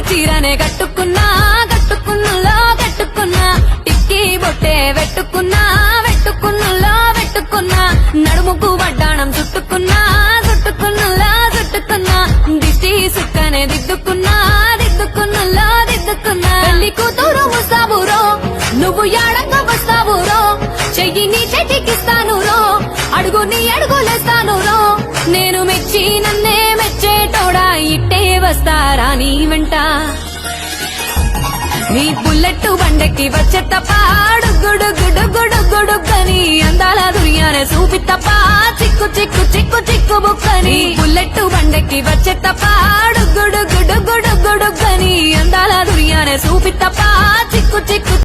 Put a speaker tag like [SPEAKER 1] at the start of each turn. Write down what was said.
[SPEAKER 1] చీరనే కట్టుకున్నా కట్టుకున్నలో కట్టుకున్నా టిక్కీ బొట్టే వెట్టుకున్నా వెట్టుకున్నలో వెట్టుకున్నా నడుముకు వడ్డాణం చుట్టుకున్నా చుట్టుకున్నలో చుట్టుకున్నా దిష్టి సుక్కనే దిద్దుకున్నా దిద్దుకున్నలో దిద్దుకున్నా పెళ్లి కూతురు వస్తావురో నువ్వు యాడంగా వస్తావురో చెయ్యి నీ చేతికిస్తాను రో అడుగు నీ అడుగులేస్తాను రో నేను మెచ్చి నన్నే మెచ్చేటోడా ఇట్టే వస్తారా నీ వెంట నీ బుల్లెట్ బండెక్కి వచ్చే తప్ప గుడుగుడుగుడుగుడుగుడుగని అందాల దుర్యానే చూపి తప్ప చిక్కు చిక్కు చిక్కు చిక్కు బుక్కని బుల్లెట్ బండెక్కి వచ్చే తప్ప గుడుగుడుగుడుగుడుగని అందాల దుర్యానే చూపి తప్ప చిక్కు చిక్కు